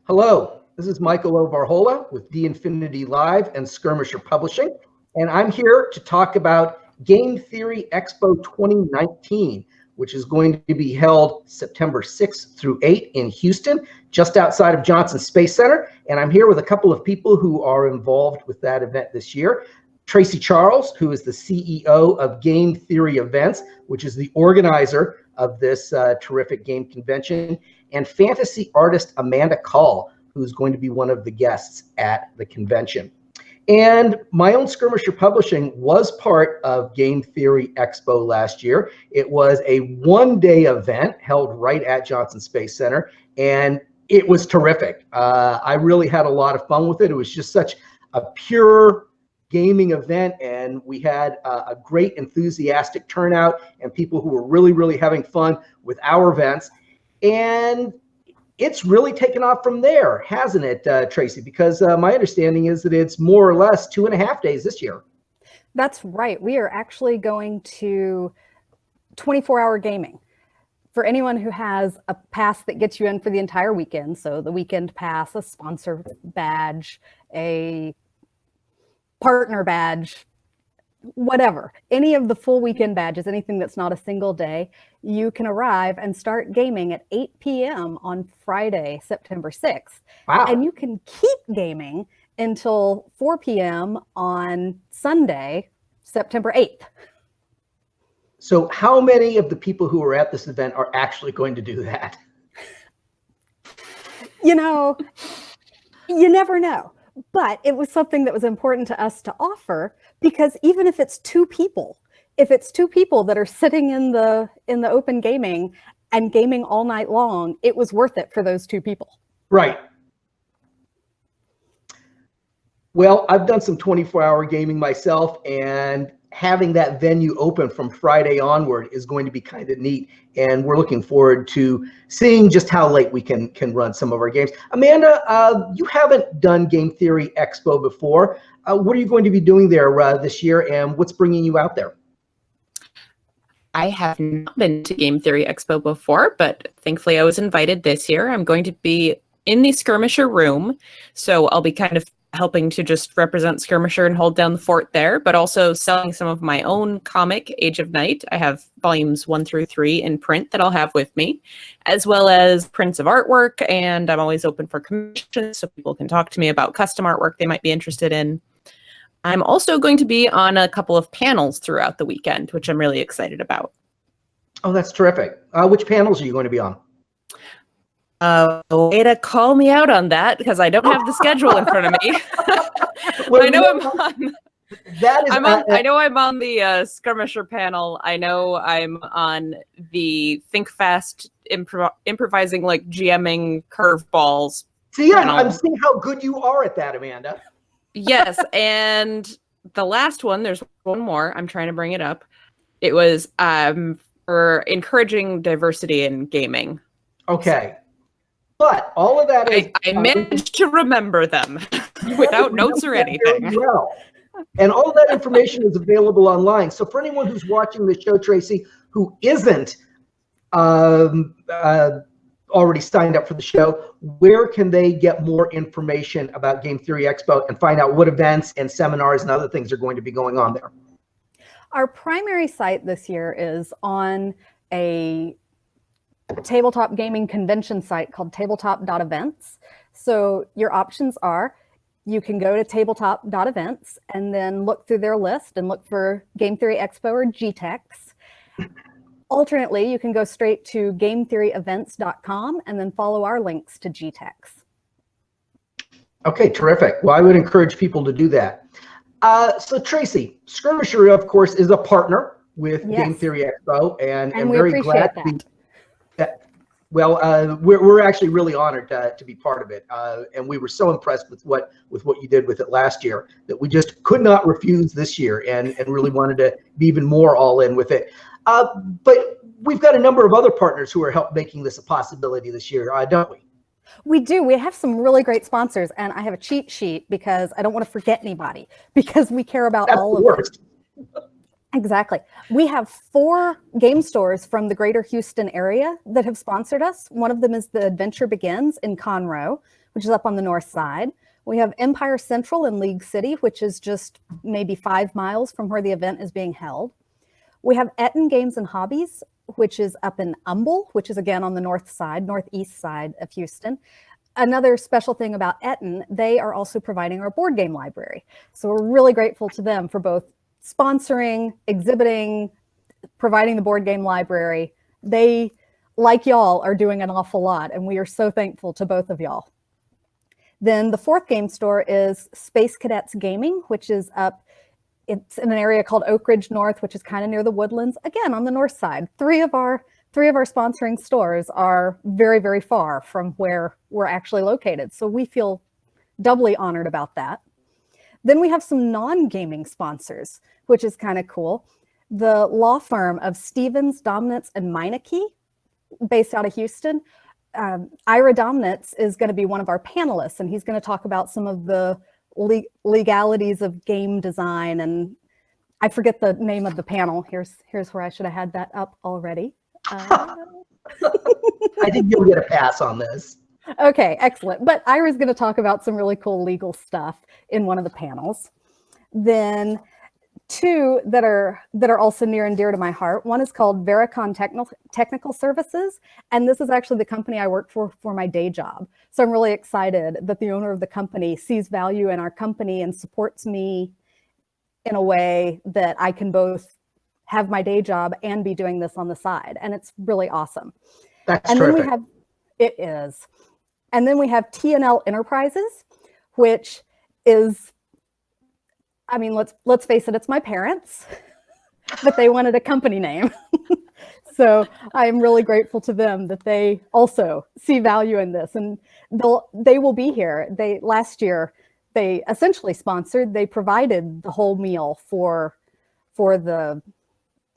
Hello, this is Michael O'Varhola with D-Infinity Live and Skirmisher Publishing, and I'm here to talk about Game Theory Expo 2019, which is going to be held September 6th through 8th in Houston, just outside of Johnson Space Center. And I'm here with a couple of people who are involved with that event this year. Tracy Charles, who is the CEO of Game Theory Events, which is the organizer of this terrific game convention, and fantasy artist Amanda Call, who's going to be one of the guests at the convention. And my own Skirmisher Publishing was part of Game Theory Expo last year. It was a one-day event held right at Johnson Space Center, and it was terrific. I really had a lot of fun with it. It was just such a pure gaming event, and we had a great enthusiastic turnout and people who were really having fun with our events. And it's really taken off from there, hasn't it, Tracy? Because my understanding is that it's more or less 2.5 days this year. That's right. We are actually going to 24-hour gaming. For anyone who has a pass that gets you in for the entire weekend, so the weekend pass, a sponsor badge, a partner badge, whatever, any of the full weekend badges, anything that's not a single day, you can arrive and start gaming at 8 p.m. on Friday, September 6th. Wow. And you can keep gaming until 4 p.m. on Sunday, September 8th. So how many of the people who are at this event are actually going to do that? You know, you never know. But it was something that was important to us to offer, because even if it's two people that are sitting in the open gaming and gaming all night long, it was worth it for those two people. Right. Well, I've done some 24-hour gaming myself, and having that venue open from Friday onward is going to be kind of neat. And we're looking forward to seeing just how late we can run some of our games. Amanda, you haven't done Game Theory Expo before. What are you going to be doing there this year, and what's bringing you out there? I have not been to Game Theory Expo before, but thankfully I was invited this year. I'm going to be in the Skirmisher room, so I'll be kind of helping to just represent Skirmisher and hold down the fort there, but also selling some of my own comic, Age of Night. I have volumes 1 through 3 in print that I'll have with me, as well as prints of artwork, and I'm always open for commissions, so people can talk to me about custom artwork they might be interested in. I'm also going to be on a couple of panels throughout the weekend, which I'm really excited about. Oh, that's terrific. Which panels are you going to be on? Way to call me out on that, because I don't have the schedule in front of me. Well, I know I'm on. That is. I know I'm on the Skirmisher panel. I know I'm on the Think Fast improvising, like GMing curveballs. See, I'm seeing how good you are at that, Amanda. Yes, and the last one, there's one more. I'm trying to bring it up. It was for encouraging diversity in gaming. Okay. But all of that is... I managed to remember them without notes or anything. Well. And all of that information is available online. So for anyone who's watching the show, Tracy, who isn't already signed up for the show, where can they get more information about Game Theory Expo and find out what events and seminars and other things are going to be going on there? Our primary site this year is on a tabletop gaming convention site called tabletop.events. So your options are, you can go to tabletop.events and then look through their list and look for Game Theory Expo or GTEX. Alternately, you can go straight to gametheoryevents.com and then follow our links to GTEX. Okay, terrific. Well, I would encourage people to do that. So Tracy, Skirmisher, of course, is a partner with Game Theory Expo, and we very glad that. to be. Well, we're actually really honored to be part of it, and we were so impressed with what you did with it last year that we just could not refuse this year, and really wanted to be even more all in with it. But we've got a number of other partners who are making this a possibility this year, don't we? We do. We have some really great sponsors, and I have a cheat sheet because I don't want to forget anybody, because we care about all of them. Exactly. We have 4 game stores from the greater Houston area that have sponsored us. One of them is the Adventure Begins in Conroe, which is up on the north side. We have Empire Central in League City, which is just maybe 5 miles from where the event is being held. We have Etten Games and Hobbies, which is up in Humble, which is again on the northeast side of Houston. Another special thing about Etten, they are also providing our board game library. So we're really grateful to them for both sponsoring, exhibiting, providing the board game library. They, like y'all, are doing an awful lot, and we are so thankful to both of y'all. Then the fourth game store is Space Cadets Gaming, which is it's in an area called Oak Ridge North, which is kind of near the Woodlands, again, on the north side. Three of our sponsoring stores are very, very far from where we're actually located. So we feel doubly honored about that. Then we have some non-gaming sponsors, which is kind of cool. The law firm of Stevens, Domnitz, and Meineke, based out of Houston. Ira Domnitz is going to be one of our panelists, and he's going to talk about some of the legalities of game design. And I forget the name of the panel. Here's where I should have had that up already. I think you'll get a pass on this. Okay, excellent. But Ira's going to talk about some really cool legal stuff in one of the panels. Then two that are also near and dear to my heart. One is called Vericon Technical Services, and this is actually the company I work for my day job. So I'm really excited that the owner of the company sees value in our company and supports me in a way that I can both have my day job and be doing this on the side, and it's really awesome. That's and terrific. Then it is. And then we have T&L Enterprises, which is, I mean, let's face it, it's my parents, but they wanted a company name. So I'm really grateful to them that they also see value in this, and they will be here. Last year, they essentially sponsored, they provided the whole meal for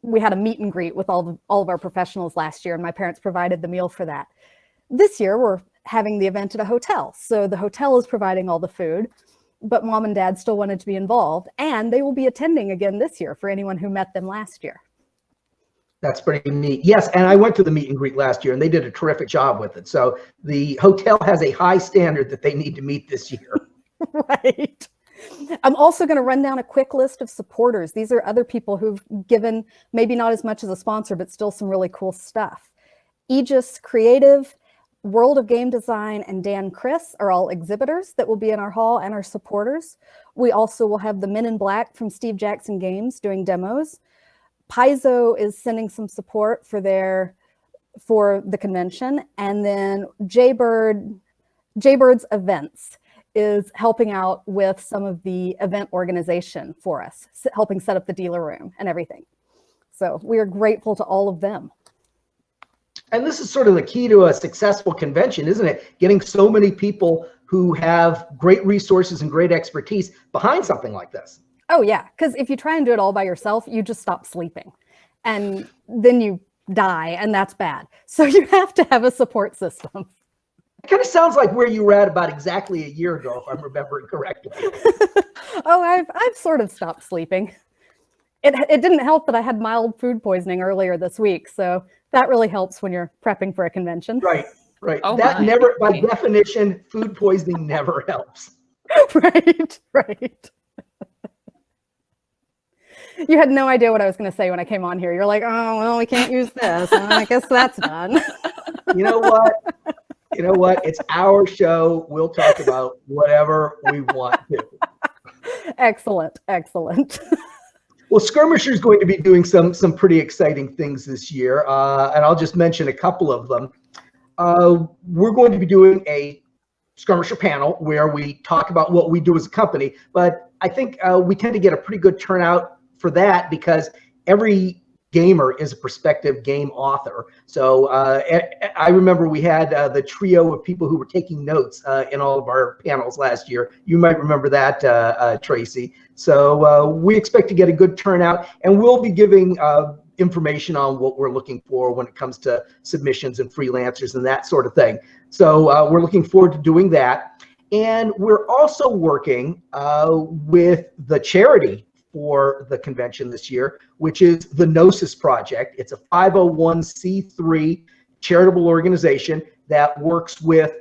we had a meet and greet with all of our professionals last year, and my parents provided the meal for that. This year, we're having the event at a hotel. So the hotel is providing all the food, but mom and dad still wanted to be involved, and they will be attending again this year for anyone who met them last year. That's pretty neat. Yes, and I went to the meet and greet last year, and they did a terrific job with it. So the hotel has a high standard that they need to meet this year. Right. I'm also going to run down a quick list of supporters. These are other people who've given maybe not as much as a sponsor, but still some really cool stuff. Aegis Creative, World of Game Design, and Dan Chris are all exhibitors that will be in our hall and our supporters. We also will have the Men in Black from Steve Jackson Games doing demos. Paizo is sending some support for the convention. And then Jaybird's Events is helping out with some of the event organization for us, helping set up the dealer room and everything. So we are grateful to all of them. And this is sort of the key to a successful convention, isn't it? Getting so many people who have great resources and great expertise behind something like this. Oh yeah, because if you try and do it all by yourself, you just stop sleeping, and then you die, and that's bad. So you have to have a support system. It kind of sounds like where you were at about exactly a year ago, if I'm remembering correctly. Oh, I've sort of stopped sleeping. It didn't help that I had mild food poisoning earlier this week, so that really helps when you're prepping for a convention. Right. Oh That my. never, by definition, food poisoning never helps. Right. You had no idea what I was going to say when I came on here. You're like, oh, well, we can't use this. I guess that's done. You know what? It's our show. We'll talk about whatever we want to. Excellent. Well, Skirmisher is going to be doing some pretty exciting things this year, and I'll just mention a couple of them. We're going to be doing a Skirmisher panel where we talk about what we do as a company, but I think we tend to get a pretty good turnout for that because every gamer is a prospective game author. So I remember we had the trio of people who were taking notes in all of our panels last year. You might remember that, Tracy. So we expect to get a good turnout, and we'll be giving information on what we're looking for when it comes to submissions and freelancers and that sort of thing. So we're looking forward to doing that. And we're also working with the charity for the convention this year, which is the Gnosis Project. It's a 501c3 charitable organization that works with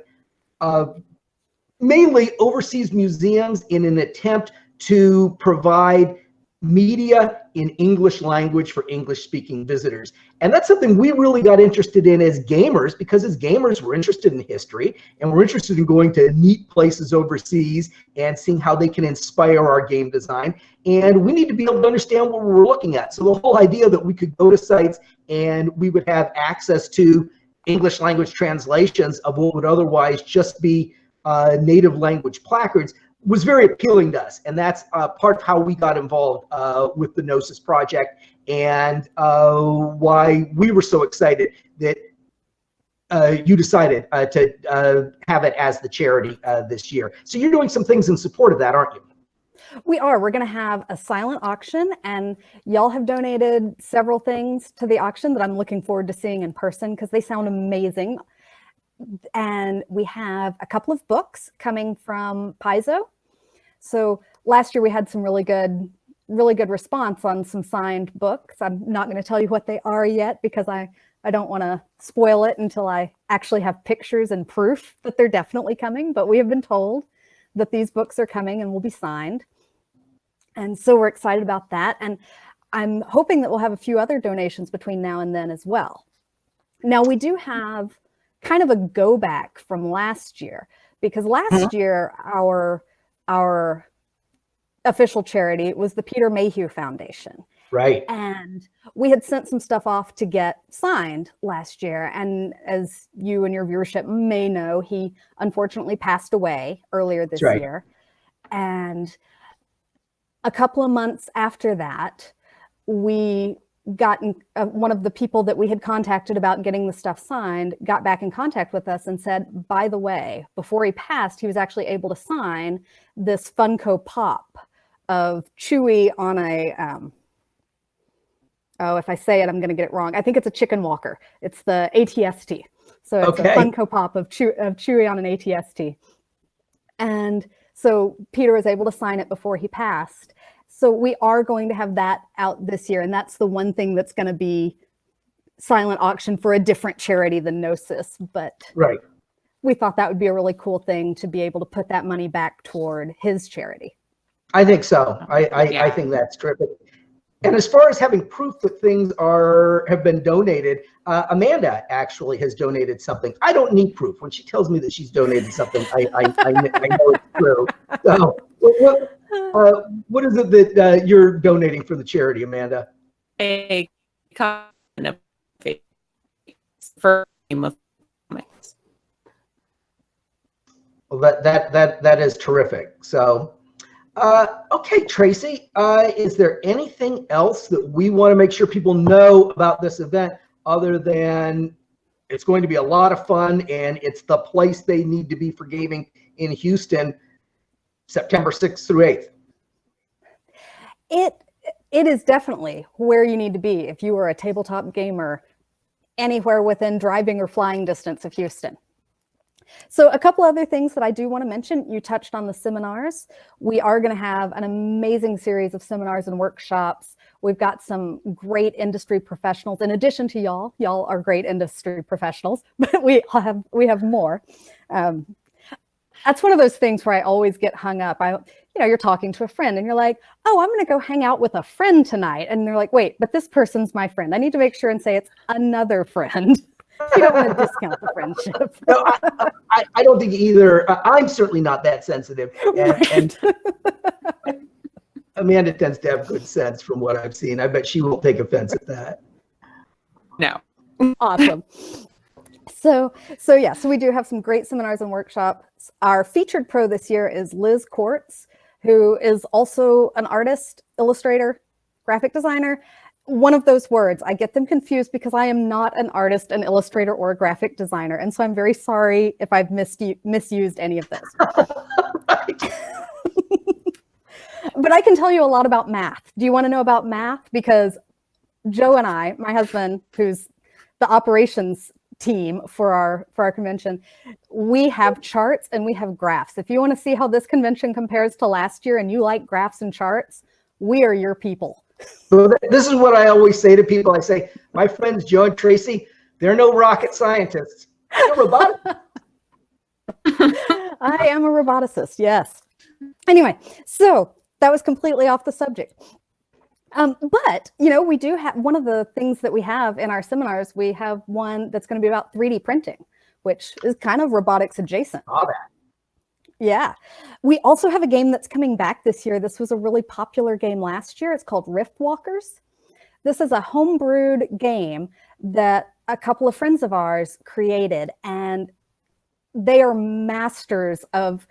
mainly overseas museums in an attempt to provide media in English language for English-speaking visitors. And that's something we really got interested in as gamers, because as gamers, we're interested in history, and we're interested in going to neat places overseas and seeing how they can inspire our game design. And we need to be able to understand what we're looking at. So the whole idea that we could go to sites and we would have access to English language translations of what would otherwise just be native language placards was very appealing to us, and that's part of how we got involved with the Gnosis project, and why we were so excited that you decided to have it as the charity this year. So you're doing some things in support of that, aren't you? We are. We're going to have a silent auction, and y'all have donated several things to the auction that I'm looking forward to seeing in person because they sound amazing. And we have a couple of books coming from Paizo. So last year we had some really good response on some signed books. I'm not going to tell you what they are yet because I don't want to spoil it until I actually have pictures and proof that they're definitely coming. But we have been told that these books are coming and will be signed. And so we're excited about that. And I'm hoping that we'll have a few other donations between now and then as well. Now we do have kind of a go back from last year, because last year our official charity was the Peter Mayhew Foundation. Right. And we had sent some stuff off to get signed last year. And as you and your viewership may know, he unfortunately passed away earlier this year. And a couple of months after that, we got one of the people that we had contacted about getting the stuff signed got back in contact with us and said, by the way, before he passed, he was actually able to sign this Funko Pop of Chewie on a, oh, if I say it, I'm going to get it wrong. I think it's a chicken walker. It's the ATST. So it's a Funko Pop of Chewie on an ATST. And so Peter was able to sign it before he passed. So we are going to have that out this year. And that's the one thing that's going to be silent auction for a different charity than Gnosis. But we thought that would be a really cool thing to be able to put that money back toward his charity. I think so. I think that's terrific. And as far as having proof that things have been donated, Amanda actually has donated something. I don't need proof. When she tells me that she's donated something, I know it's true. So what is it that you're donating for the charity, Amanda? A kind of for Game of Comics. Well, that is terrific. So, okay, Tracy, is there anything else that we want to make sure people know about this event other than it's going to be a lot of fun and it's the place they need to be for gaming in Houston, September 6th through 8th? It is definitely where you need to be if you are a tabletop gamer anywhere within driving or flying distance of Houston. So a couple other things that I do want to mention. You touched on the seminars. We are going to have an amazing series of seminars and workshops. We've got some great industry professionals. In addition to y'all are great industry professionals, but we have more. That's one of those things where I always get hung up. You're talking to a friend and you're like, oh, I'm going to go hang out with a friend tonight. And they're like, wait, but this person's my friend. I need to make sure and say it's another friend. You don't want to discount the friendship. No, I don't think either. I'm certainly not that sensitive. And Amanda tends to have good sense from what I've seen. I bet she won't take offense at that. No. Awesome. So we do have some great seminars and workshops. Our featured pro this year is Liz Quartz, who is also an artist, illustrator, graphic designer. One of those words, I get them confused because I am not an artist, an illustrator, or a graphic designer. And so I'm very sorry if I've misused any of those. But I can tell you a lot about math. Do you want to know about math? Because Joe and I, my husband, who's the operations team for our convention, we have charts and we have graphs. If you want to see how this convention compares to last year and you like graphs and charts, we are your people. So this is what I always say to people. I say, my friends Joe and Tracy, they're no rocket scientists. They're robotic. I am a roboticist, yes. Anyway, so that was completely off the subject. But, you know, we do have one of the things that we have in our seminars, we have one that's going to be about 3D printing, which is kind of robotics adjacent. Saw that. Yeah. We also have a game that's coming back this year. This was a really popular game last year. It's called Rift Walkers. This is a homebrewed game that a couple of friends of ours created, and they are masters of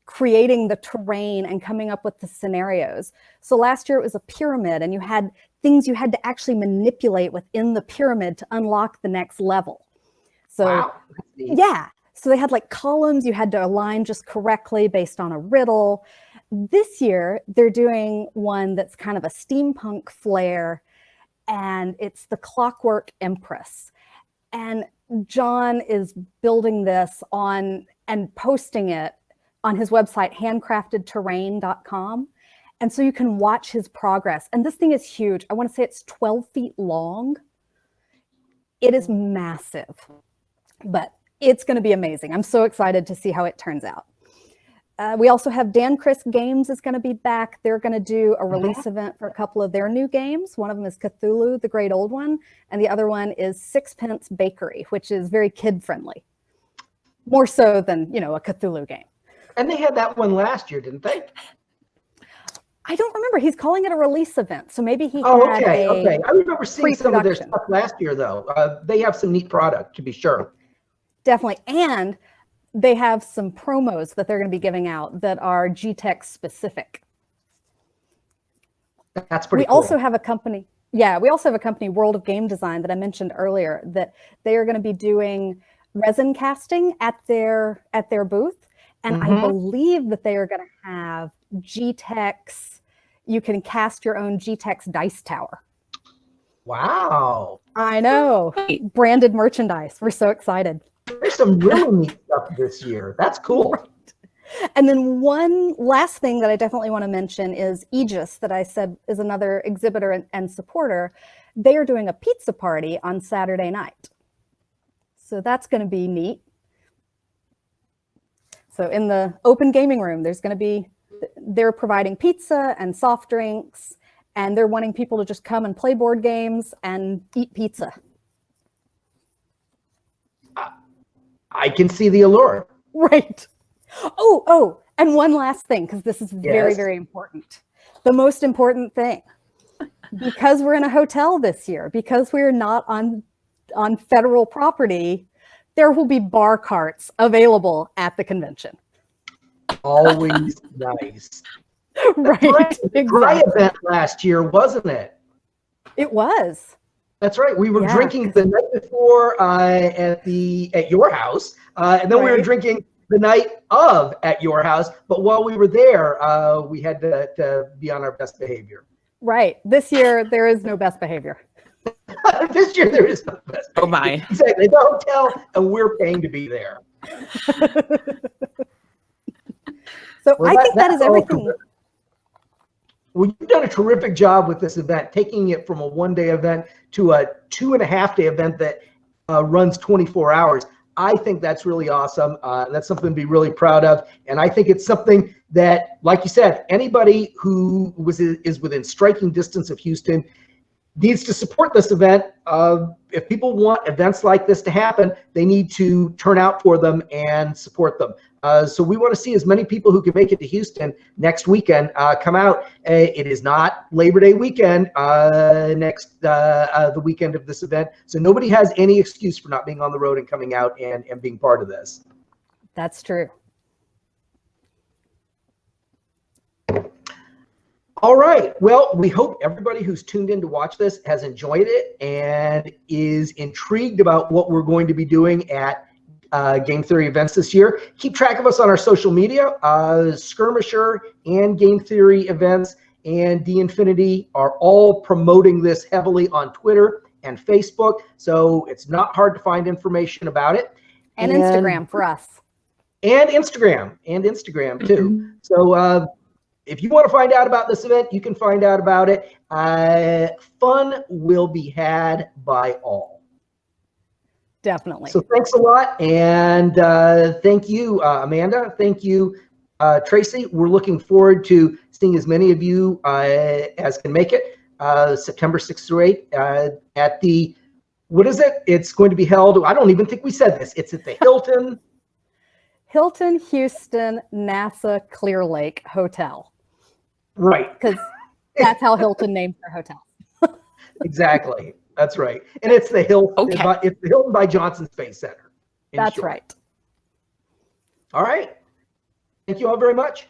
creating the terrain and coming up with the scenarios. So last year it was a pyramid, and you had things you had to actually manipulate within the pyramid to unlock the next level. So wow. yeah, so they had like columns you had to align just correctly based on a riddle. This year they're doing one that's kind of a steampunk flair, and it's the Clockwork Empress. And John is building this on and posting it on his website, handcraftedterrain.com. And so you can watch his progress. And this thing is huge. I want to say it's 12 feet long. It is massive, but it's going to be amazing. I'm so excited to see how it turns out. We also have Dan Chris Games is going to be back. They're going to do a release event for a couple of their new games. One of them is Cthulhu, the Great Old One, and the other one is Sixpence Bakery, which is very kid-friendly. More so than, you know, a Cthulhu game. And they had that one last year, didn't they? I don't remember. He's calling it a release event, so maybe he had okay. I remember seeing some of their stuff last year, though. They have some neat product, to be sure. Definitely. And they have some promos that they're going to be giving out that are GTEx specific. That's pretty cool. We also have a company, World of Game Design, that I mentioned earlier, that they are going to be doing resin casting at their booth. And I believe that they are going to have GTEx, you can cast your own GTEx dice tower. Wow. I know. Branded merchandise. We're so excited. There's some really neat stuff this year. That's cool. Right. And then one last thing that I definitely want to mention is Aegis, that I said is another exhibitor and supporter. They are doing a pizza party on Saturday night. So that's going to be neat. So in the open gaming room, they're providing pizza and soft drinks, and they're wanting people to just come and play board games and eat pizza. I can see the allure. Right. Oh, and one last thing, because this is very, very important. The most important thing, because we're in a hotel this year, because we're not on federal property, there will be bar carts available at the convention. Always nice. Right. The dry event last year, wasn't it? It was. That's right. We were drinking the night before at your house, and then we were drinking the night of at your house. But while we were there, we had to be on our best behavior. Right. This year, there is no best behavior. This year, there is no best behavior. Oh, my. Exactly. The hotel, and we're paying to be there. So I think that is everything. Well, you've done a terrific job with this event, taking it from a one-day event to a 2.5-day event that runs 24 hours. I think that's really awesome. That's something to be really proud of. And I think it's something that, like you said, anybody who is within striking distance of Houston needs to support this event. If people want events like this to happen, they need to turn out for them and support them. So we want to see as many people who can make it to Houston next weekend come out. It is not Labor Day weekend the weekend of this event. So nobody has any excuse for not being on the road and coming out and being part of this. That's true. All right. Well, we hope everybody who's tuned in to watch this has enjoyed it and is intrigued about what we're going to be doing at Game Theory events this year. Keep track of us on our social media. Skirmisher and Game Theory events and D-Infinity are all promoting this heavily on Twitter and Facebook. So it's not hard to find information about it. And Instagram for us. And Instagram too. So if you want to find out about this event, you can find out about it. Fun will be had by all. Definitely. So thanks a lot. And thank you, Amanda. Thank you, Tracy. We're looking forward to seeing as many of you as can make it September 6th through 8th at the, what is it? It's going to be held, I don't even think we said this. It's at the Hilton Houston NASA Clear Lake Hotel. Right. Because that's how Hilton names their hotel. Exactly. That's right. And it's the Hilton. Okay. It's the Hilton by Johnson Space Center. That's right. All right. Thank you all very much.